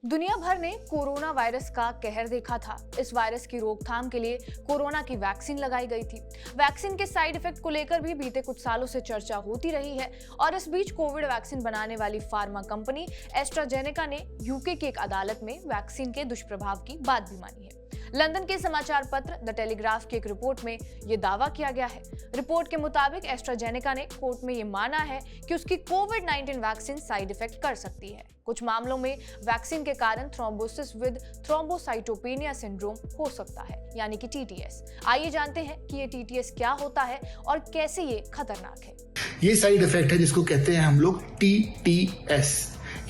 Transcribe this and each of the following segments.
दुनिया भर ने कोरोना वायरस का कहर देखा था। इस वायरस की रोकथाम के लिए कोरोना की वैक्सीन लगाई गई थी। वैक्सीन के साइड इफेक्ट को लेकर भी बीते कुछ सालों से चर्चा होती रही है और इस बीच कोविड वैक्सीन बनाने वाली फार्मा कंपनी एस्ट्राजेनेका ने यूके की एक अदालत में वैक्सीन के दुष्प्रभाव की बात भी मानी है। लंदन के समाचार पत्र द टेलीग्राफ की एक रिपोर्ट में यह दावा किया गया है। रिपोर्ट के मुताबिक एस्ट्राजेनेका ने कोर्ट में यह माना है कि उसकी कोविड-19 वैक्सीन साइड इफेक्ट कर सकती है। कुछ मामलों में वैक्सीन के कारण थ्रोम्बोसिस विद थ्रोम्बोसाइटोपेनिया सिंड्रोम हो सकता है, यानी कि टीटीएस। आइए जानते हैं कि ये टीटीएस क्या होता है और कैसे ये खतरनाक है। ये साइड इफेक्ट है जिसको कहते हैं हम लोग टीटीएस,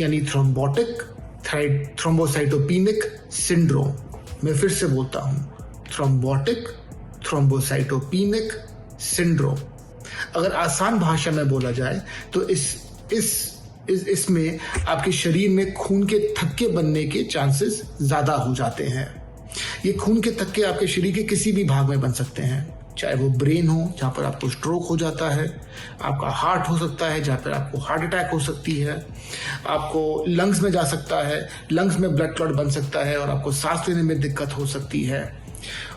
यानी थ्रोम्बोटिक थ्रोम्बोसाइटोपेनिक सिंड्रोम। मैं फिर से बोलता हूं, थ्रोम्बोटिक थ्रोम्बोसाइटोपेनिक सिंड्रोम। अगर आसान भाषा में बोला जाए तो इसमें आपके शरीर में खून के थक्के बनने के चांसेस ज्यादा हो जाते हैं। ये खून के थक्के आपके शरीर के किसी भी भाग में बन सकते हैं, चाहे वो ब्रेन हो जहाँ पर आपको स्ट्रोक हो जाता है, आपका हार्ट हो सकता है जहाँ पर आपको हार्ट अटैक हो सकती है, आपको लंग्स में जा सकता है, लंग्स में ब्लड क्लॉट बन सकता है और आपको सांस लेने में दिक्कत हो सकती है।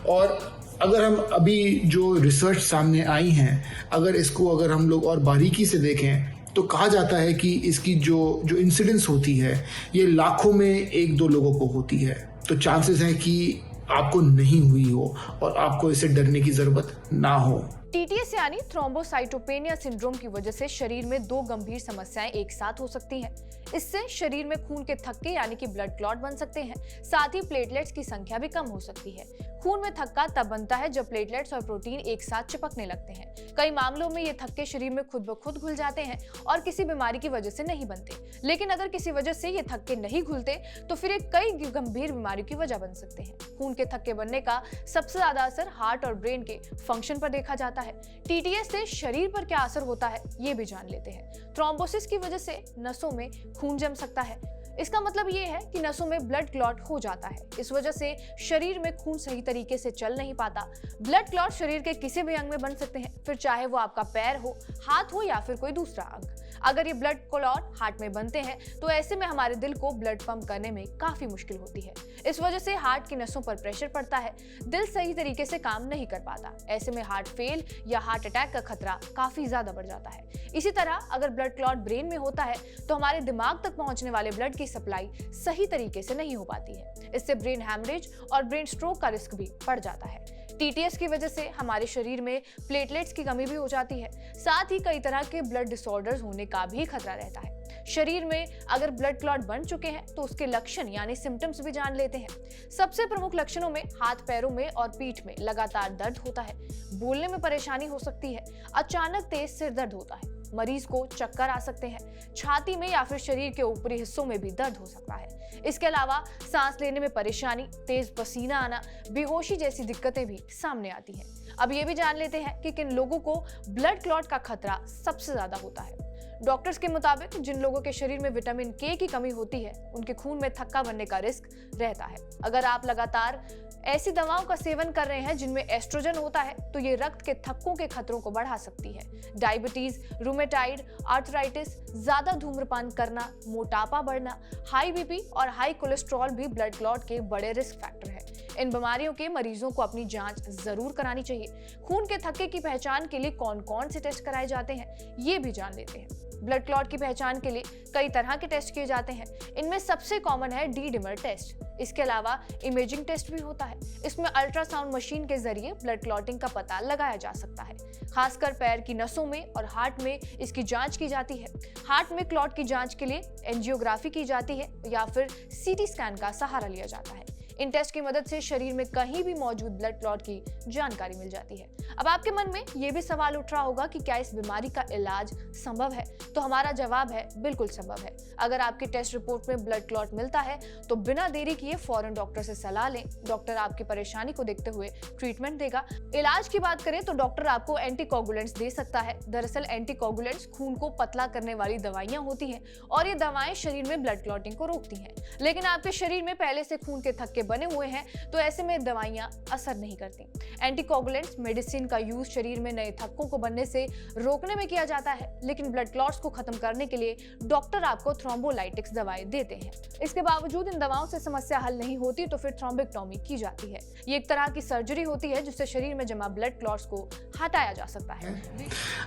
और अगर हम अभी जो रिसर्च सामने आई हैं, अगर हम लोग और बारीकी से देखें तो कहा जाता है कि इसकी जो इंसिडेंस होती है ये लाखों में 1-2 लोगों को होती है। तो चांसेस हैं कि आपको नहीं हुई हो और आपको इसे डरने की जरूरत ना हो। टीटीएस यानी थ्रोम्बोसाइटोपेनिया सिंड्रोम की वजह से शरीर में 2 गंभीर समस्याएं एक साथ हो सकती हैं। इससे शरीर में खून के थक्के यानी कि ब्लड क्लॉट बन सकते हैं, साथ ही प्लेटलेट्स की संख्या भी कम हो सकती है। खून में थक्का तब बनता है जब प्लेटलेट्स और प्रोटीन एक साथ चिपकने लगते हैं। कई मामलों में ये थक्के शरीर में खुद ब खुद घुल जाते हैं और किसी बीमारी की वजह से नहीं बनते। लेकिन अगर किसी वजह से ये थक्के नहीं घुलते तो फिर एक कई गंभीर बीमारियों की वजह बन सकते हैं। खून के थक्के बनने का सबसे ज्यादा असर हार्ट और ब्रेन के फंक्शन पर देखा जाता है। टीटीएस से शरीर पर क्या असर होता है ये भी जान लेते हैं। थ्रोम्बोसिस की वजह से नसों में खून जम सकता है। इसका मतलब ये है कि नसों में ब्लड क्लॉट हो जाता है। इस वजह से शरीर में खून सही तरीके से चल नहीं पाता। ब्लड क्लॉट शरीर के किसी भी अंग में बन सकते हैं, फिर चाहे वो आपका पैर हो, हाथ हो या फिर कोई दूसरा अंग। अगर ये ब्लड क्लॉट हार्ट में बनते हैं तो ऐसे में हमारे दिल को ब्लड पंप करने में काफी मुश्किल होती है। इस वजह से हार्ट की नसों पर प्रेशर पड़ता है, दिल सही तरीके से काम नहीं कर पाता। ऐसे में हार्ट फेल या हार्ट अटैक का खतरा काफी ज्यादा बढ़ जाता है। इसी तरह अगर ब्लड क्लॉट ब्रेन में होता है तो हमारे दिमाग तक पहुंचने वाले ब्लड की सप्लाई सही तरीके से नहीं हो पाती है। इससे ब्रेन हैमरेज और ब्रेन स्ट्रोक का रिस्क भी बढ़ जाता है। टीटीएस की वजह से हमारे शरीर में प्लेटलेट्स की कमी भी हो जाती है, साथ ही कई तरह के ब्लड डिसऑर्डर्स होने का भी खतरा रहता है। शरीर में अगर ब्लड क्लॉट बन चुके हैं तो उसके लक्षण यानी सिम्टम्स भी जान लेते हैं। सबसे प्रमुख लक्षणों में हाथ पैरों में और पीठ में लगातार दर्द होता है, बोलने में परेशानी हो सकती है, अचानक तेज सिर दर्द होता है, मरीज को चक्कर आ सकते हैं, छाती में या फिर शरीर के ऊपरी हिस्सों में भी दर्द हो सकता है। इसके अलावा सांस लेने में परेशानी, तेज पसीना आना, बेहोशी जैसी दिक्कतें भी सामने आती हैं। अब ये भी जान लेते हैं कि किन लोगों को ब्लड क्लॉट का खतरा सबसे ज्यादा होता है। डॉक्टर्स के मुताबिक जिन लोगों के शरीर में विटामिन के की कमी होती है उनके खून में थक्का बनने का रिस्क रहता है। अगर आप लगातार ऐसी दवाओं का सेवन कर रहे हैं जिनमें एस्ट्रोजन होता है तो ये रक्त के थक्कों के खतरों को बढ़ा सकती है। डायबिटीज, रूमेटाइड आर्थराइटिस, ज्यादा धूम्रपान करना, मोटापा बढ़ना, हाई बीपी और हाई कोलेस्ट्रॉल भी ब्लड क्लॉट के बड़े रिस्क फैक्टर है। इन बीमारियों के मरीजों को अपनी जांच जरूर करानी चाहिए। खून के थक्के की पहचान के लिए कौन कौन से टेस्ट कराए जाते हैं ये भी जान लेते हैं। ब्लड क्लॉट की पहचान के लिए कई तरह के टेस्ट किए जाते हैं। इनमें सबसे कॉमन है डी डिमर टेस्ट। इसके अलावा इमेजिंग टेस्ट भी होता है। इसमें अल्ट्रासाउंड मशीन के जरिए ब्लड क्लॉटिंग का पता लगाया जा सकता है। खासकर पैर की नसों में और हार्ट में इसकी जांच की जाती है। हार्ट में क्लॉट की जांच के लिए एंजियोग्राफी की जाती है या फिर सीटी स्कैन का सहारा लिया जाता है। इन टेस्ट की मदद से शरीर में कहीं भी मौजूद ब्लड क्लॉट की जानकारी मिल जाती है। अब आपके मन में ये भी सवाल उठ रहा होगा कि क्या इस बीमारी का इलाज संभव है? तो हमारा जवाब है बिल्कुल संभव है। अगर आपकी टेस्ट रिपोर्ट में ब्लड क्लॉट मिलता है तो बिना देरी किए फौरन डॉक्टर से सलाह लें। डॉक्टर आपकी परेशानी को देखते हुए ट्रीटमेंट देगा। इलाज की बात करें तो डॉक्टर आपको एंटीकोगुलेंट्स दे सकता है। दरअसल एंटीकोगुलेंट्स खून को पतला करने वाली दवाइयां होती हैं और ये दवाएं शरीर में ब्लड क्लॉटिंग को रोकती हैं। लेकिन आपके शरीर में पहले से खून के थक्के बने हुए हैं तो ऐसे में दवाइयां असर नहीं करती। एंटीकोगुलेंट्स मेडिसिन का यूज शरीर में नए थक्कों को बनने से रोकने में किया जाता है, लेकिन ब्लड क्लॉट्स को खत्म करने के लिए डॉक्टर आपको थ्रोम्बोलाइटिक्स दवाएं देते हैं। इसके बावजूद इन दवाओं से समस्या हल नहीं होती तो फिर थ्रोम्बेक्टोमी की जाती है। ये एक तरह की सर्जरी होती है जिससे शरीर में जमा ब्लड क्लॉट्स को हटाया जा सकता है।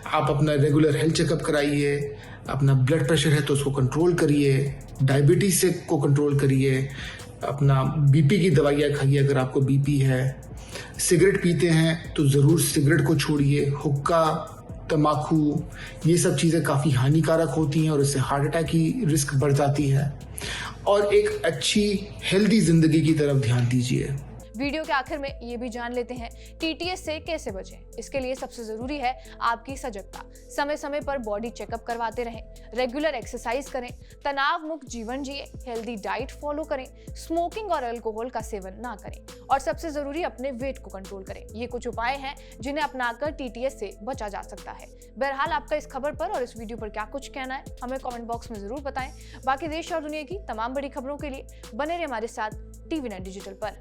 आप अपना रेगुलर हेल्थ चेकअप कराइए, अपना ब्लड प्रेशर है तो उसको कंट्रोल करिए, डायबिटीज से को कंट्रोल करिए, अपना बीपी की दवाइयाँ खाइए अगर आपको बीपी है। सिगरेट पीते हैं तो ज़रूर सिगरेट को छोड़िए। हुक्का, तम्बाकू, ये सब चीज़ें काफ़ी हानिकारक होती हैं और इससे हार्ट अटैक की रिस्क बढ़ जाती है। और एक अच्छी हेल्दी ज़िंदगी की तरफ ध्यान दीजिए। वीडियो के आखिर में ये भी जान लेते हैं टीटीएस से कैसे बचें। इसके लिए सबसे जरूरी है आपकी सजगता। समय समय पर बॉडी चेकअप करवाते रहें, रेगुलर एक्सरसाइज करें, तनाव मुक्त जीवन जिए, हेल्दी डाइट फॉलो करें, स्मोकिंग और अल्कोहल का सेवन ना करें और सबसे जरूरी अपने वेट को कंट्रोल करें। ये कुछ उपाय हैं जिन्हें अपनाकर टीटीएस से बचा जा सकता है। बहरहाल आपका इस खबर पर और इस वीडियो पर क्या कुछ कहना है हमें कमेंट बॉक्स में जरूर बताएं। बाकी देश और दुनिया की तमाम बड़ी खबरों के लिए बने रहिए हमारे साथ TV9 डिजिटल पर।